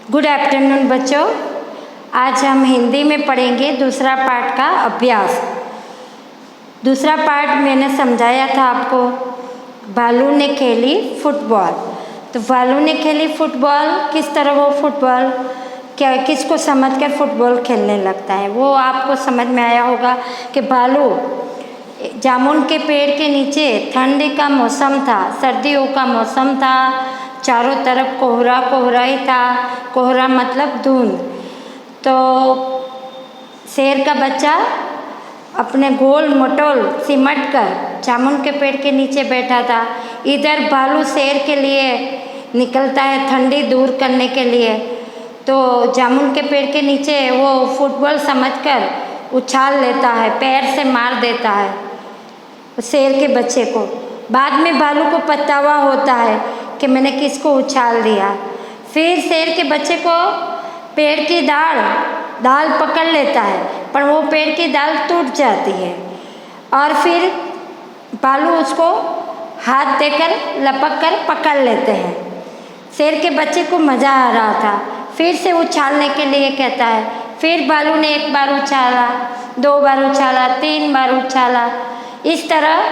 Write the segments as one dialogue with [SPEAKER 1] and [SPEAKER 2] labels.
[SPEAKER 1] Good afternoon बच्चों। आज हम हिंदी में पढ़ेंगे दूसरा पार्ट का अभ्यास। दूसरा पार्ट मैंने समझाया था आपको, भालू ने खेली फुटबॉल। तो भालू ने खेली फुटबॉल, किस तरह वो फुटबॉल क्या किसको समझकर फुटबॉल खेलने लगता है, वो आपको समझ में आया होगा कि भालू जामुन के पेड़ के नीचे, ठंडी का मौसम था, सर्दियों का मौसम था, चारों तरफ कोहरा कोहरा ही था। कोहरा मतलब धुंध। तो शेर का बच्चा अपने गोल मटोल सिमट कर जामुन के पेड़ के नीचे बैठा था। इधर भालू शेर के लिए निकलता है ठंडी दूर करने के लिए। तो जामुन के पेड़ के नीचे वो फुटबॉल समझकर उछाल लेता है, पैर से मार देता है शेर के बच्चे को। बाद में भालू को पछतावा होता है कि मैंने किसको उछाल दिया। फिर शेर के बच्चे को पेड़ की डाल पकड़ लेता है, पर वो पेड़ की डाल टूट जाती है और फिर भालू उसको हाथ देकर लपक कर पकड़ लेते हैं। शेर के बच्चे को मज़ा आ रहा था, फिर से उछालने के लिए कहता है। फिर भालू ने एक बार उछाला, 2 बार उछाला, 3 बार उछाला। इस तरह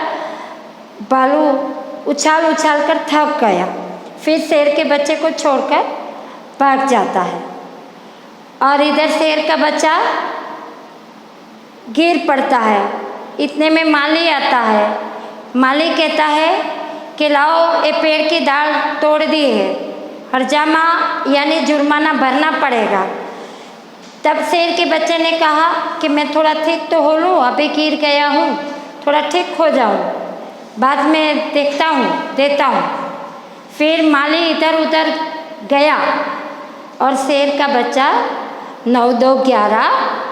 [SPEAKER 1] भालू उछाल उछाल कर थक गया। फिर शेर के बच्चे को छोड़कर भाग जाता है और इधर शेर का बच्चा गिर पड़ता है। इतने में माली आता है। माली कहता है कि लाओ, ये पेड़ की डाल तोड़ दी है, हर्जामा यानी जुर्माना भरना पड़ेगा। तब शेर के बच्चे ने कहा कि मैं थोड़ा ठीक तो हो लूँ, अभी गिर गया हूँ, थोड़ा ठीक हो जाऊँ, बाद में देखता हूँ, देता हूँ। फिर माली इधर उधर गया और शेर का बच्चा 9-2-11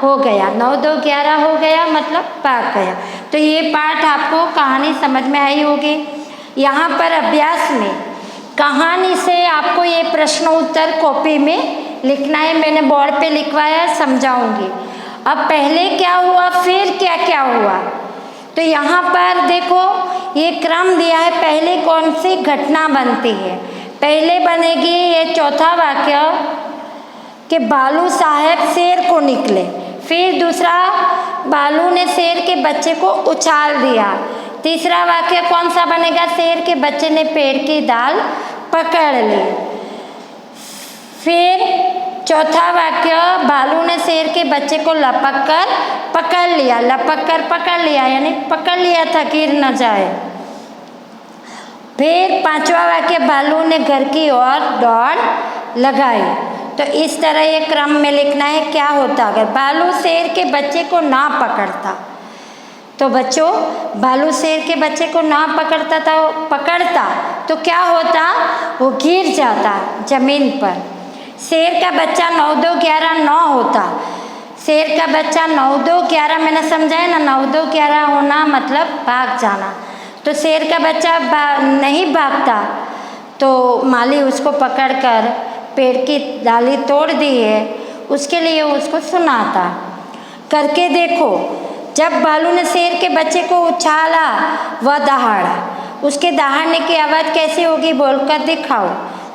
[SPEAKER 1] हो गया। 9-2-11 हो गया मतलब भाग गया। तो ये पाठ आपको कहानी समझ में आई होगी। यहाँ पर अभ्यास में कहानी से आपको ये प्रश्न उत्तर कॉपी में लिखना है। मैंने बोर्ड पे लिखवाया, समझाऊंगी। अब पहले क्या हुआ, फिर क्या क्या हुआ। तो यहाँ पर देखो ये क्रम दिया है, पहले कौन सी घटना बनती है। पहले बनेगी ये चौथा वाक्य कि भालू साहब शेर को निकले। फिर दूसरा, भालू ने शेर के बच्चे को उछाल दिया। तीसरा वाक्य कौन सा बनेगा, शेर के बच्चे ने पेड़ की डाल पकड़ ली। फिर चौथा वाक्य, भालू ने शेर के बच्चे को लपक कर पकड़ लिया। लपक कर पकड़ लिया यानी पकड़ लिया था, गिर न जाए। फिर पांचवा वाक्य, भालू ने घर की ओर दौड़ लगाई। तो इस तरह ये क्रम में लिखना है। क्या होता अगर भालू शेर के बच्चे को ना पकड़ता। तो बच्चों, भालू शेर के बच्चे को ना पकड़ता तो क्या होता, वो गिर जाता जमीन पर। शेर का बच्चा 9-2-11 9 होता। शेर का बच्चा 9-2-11 मैंने समझाया ना, 9-2-11 होना मतलब भाग जाना। तो शेर का बच्चा नहीं भागता तो माली उसको पकड़कर पेड़ की डाली तोड़ दी है, उसके लिए उसको सुनाता। करके देखो, जब भालू ने शेर के बच्चे को उछाला वह दहाड़ा। उसके दहाड़ने की आवाज़ कैसी होगी, बोलकर दिखाओ।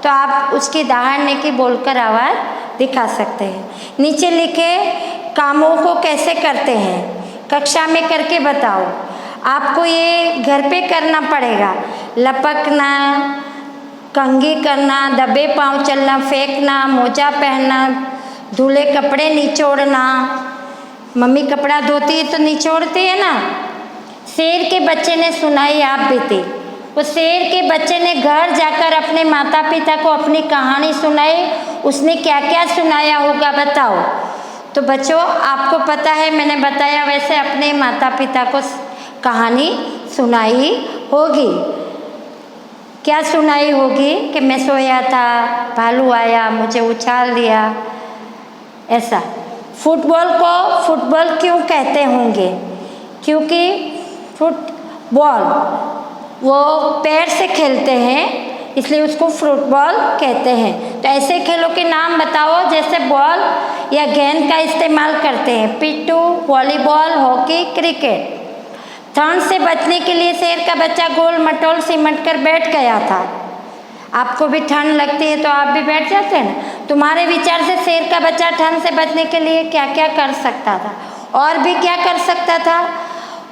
[SPEAKER 1] तो आप उसकी दहाड़ने की बोलकर आवाज़ दिखा सकते हैं। नीचे लिखे कामों को कैसे करते हैं, कक्षा में करके बताओ। आपको ये घर पे करना पड़ेगा। लपकना, कंघी करना, दबे पाँव चलना, फेंकना, मोजा पहनना, धुले कपड़े निचोड़ना। मम्मी कपड़ा धोती है तो निचोड़ती है ना। शेर के बच्चे ने सुनाई आप बीती। उस शेर के बच्चे ने घर जाकर अपने माता पिता को अपनी कहानी सुनाई। उसने क्या क्या सुनाया होगा बताओ। तो बच्चों, आपको पता है, मैंने बताया वैसे अपने माता पिता को कहानी सुनाई होगी। क्या सुनाई होगी कि मैं सोया था, भालू आया, मुझे उछाल दिया, ऐसा। फुटबॉल को फुटबॉल क्यों कहते होंगे, क्योंकि फुटबॉल वो पैर से खेलते हैं, इसलिए उसको फुटबॉल कहते हैं। तो ऐसे खेलों के नाम बताओ जैसे बॉल या गेंद का इस्तेमाल करते हैं। पिट्ठू, वॉलीबॉल, हॉकी, क्रिकेट। ठंड से बचने के लिए शेर का बच्चा गोल मटोल सिमट कर बैठ गया था। आपको भी ठंड लगती है तो आप भी बैठ जाते हैं ना। तुम्हारे विचार से शेर का बच्चा ठंड से बचने के लिए क्या क्या कर सकता था, और भी क्या कर सकता था?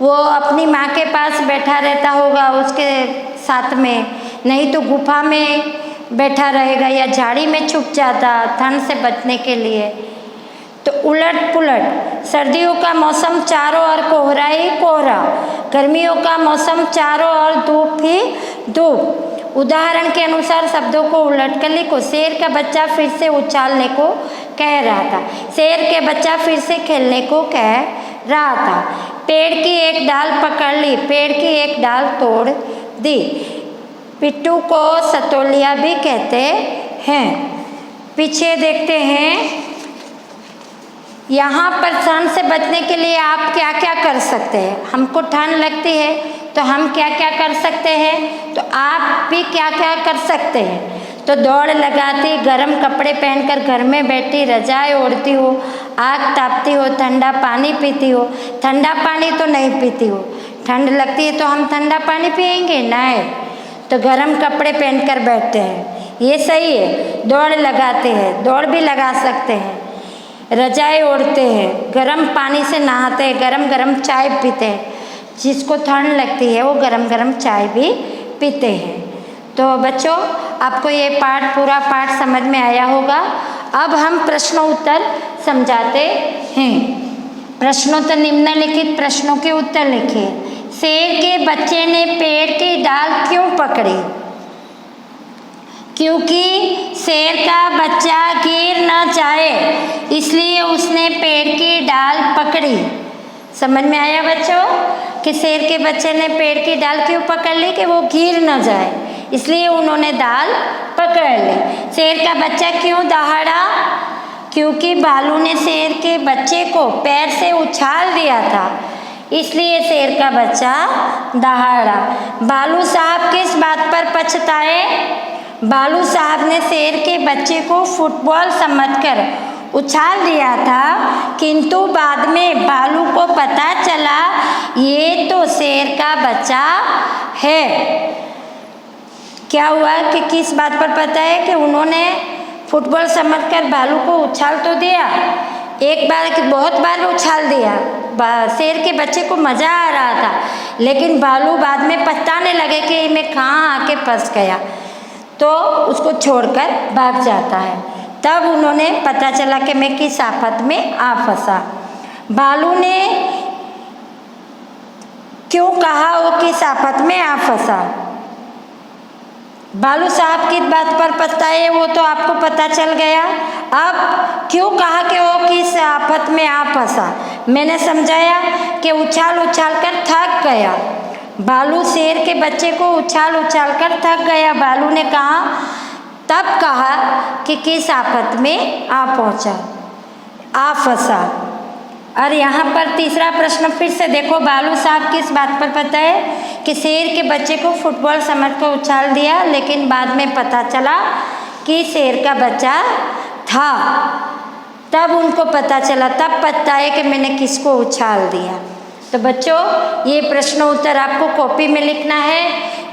[SPEAKER 1] वो अपनी माँ के पास बैठा रहता होगा उसके साथ में, नहीं तो गुफा में बैठा रहेगा या झाड़ी में छुप जाता ठंड से बचने के लिए। तो उलट पुलट, सर्दियों का मौसम चारों ओर कोहरा ही कोहरा, गर्मियों का मौसम चारों ओर धूप ही धूप। उदाहरण के अनुसार शब्दों को उलट कर लिखो। शेर का बच्चा फिर से उछालने को कह रहा था, शेर के बच्चा फिर से खेलने को कह रहा था। पेड़ की एक डाल पकड़ ली, पेड़ की एक डाल तोड़ दी। पिट्ठू को सतोलिया भी कहते हैं। पीछे देखते हैं, यहाँ पर ठंड से बचने के लिए आप क्या क्या कर सकते हैं। हमको ठंड लगती है तो हम क्या क्या कर सकते हैं, तो आप भी क्या क्या कर सकते हैं। तो दौड़ लगाती, गर्म कपड़े पहनकर घर में बैठी, रजाई ओढ़ती हो, आग तापती हो, ठंडा पानी पीती हो। ठंडा पानी तो नहीं पीती हो, ठंड लगती है तो हम ठंडा पानी पिएंगे नहीं, तो गर्म कपड़े पहनकर बैठते हैं, ये सही है। दौड़ लगाते हैं, दौड़ भी लगा सकते हैं। रजाई ओढ़ते हैं, गर्म पानी से नहाते हैं, गरम गरम चाय पीते हैं। जिसको ठंड लगती है वो गरम गरम चाय भी पीते हैं। तो बच्चों, आपको ये पूरा पाठ समझ में आया होगा। अब हम प्रश्न उत्तर समझाते हैं। प्रश्नोत्तर निम्नलिखित प्रश्नों के उत्तर लिखिए। शेर के बच्चे ने पेड़ की डाल क्यों पकड़ी? क्योंकि शेर का बच्चा गिर न जाए, इसलिए उसने पेड़ की डाल पकड़ी। समझ में आया बच्चों कि शेर के बच्चे ने पेड़ की डाल क्यों पकड़ ली? कि वो गिर न जाए, इसलिए उन्होंने डाल पकड़ ली। शेर का बच्चा क्यों दहाड़ा? क्योंकि भालू ने शेर के बच्चे को पैर से उछाल दिया था, इसलिए शेर का बच्चा दहाड़ा। भालू साहब किस बात पर पछताए? भालू साहब ने शेर के बच्चे को फुटबॉल समझकर उछाल दिया था, किंतु बाद में भालू को पता चला ये तो शेर का बच्चा है। क्या हुआ कि किस बात पर पता है कि उन्होंने फुटबॉल समझकर भालू को उछाल तो दिया, एक बार कि बहुत बार उछाल दिया। शेर के बच्चे को मज़ा आ रहा था, लेकिन भालू बाद में पछताने लगे कि मैं कहाँ आके फंस गया, तो उसको छोड़कर भाग जाता है। तब उन्होंने पता चला कि मैं किस आफत में आ फंसा। भालू ने क्यों कहा वो किस आफत में आ फंसा? भालू साहब किस बात पर पछताए वो तो आपको पता चल गया। अब क्यों कहा कि वो किस आफत में आ फंसा? मैंने समझाया कि उछाल उछाल कर थक गया। भालू शेर के बच्चे को उछाल उछाल कर थक गया। भालू ने कहा, तब कहा कि किस आफत में आ फंसा। और यहाँ पर तीसरा प्रश्न फिर से देखो, भालू साहब किस बात पर पता है कि शेर के बच्चे को फुटबॉल समझकर उछाल दिया, लेकिन बाद में पता चला कि शेर का बच्चा था। तब उनको पता चला, तब पता है कि मैंने किसको उछाल दिया। तो बच्चों, ये प्रश्न उत्तर आपको कॉपी में लिखना है,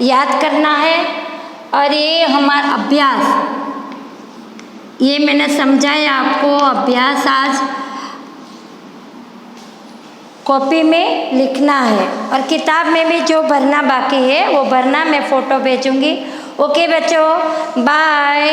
[SPEAKER 1] याद करना है। और ये हमारा अभ्यास, ये मैंने समझाया आपको अभ्यास आज कॉपी में लिखना है। और किताब में भी जो भरना बाकी है वो भरना, मैं फ़ोटो भेजूँगी। ओके बच्चों, बाय।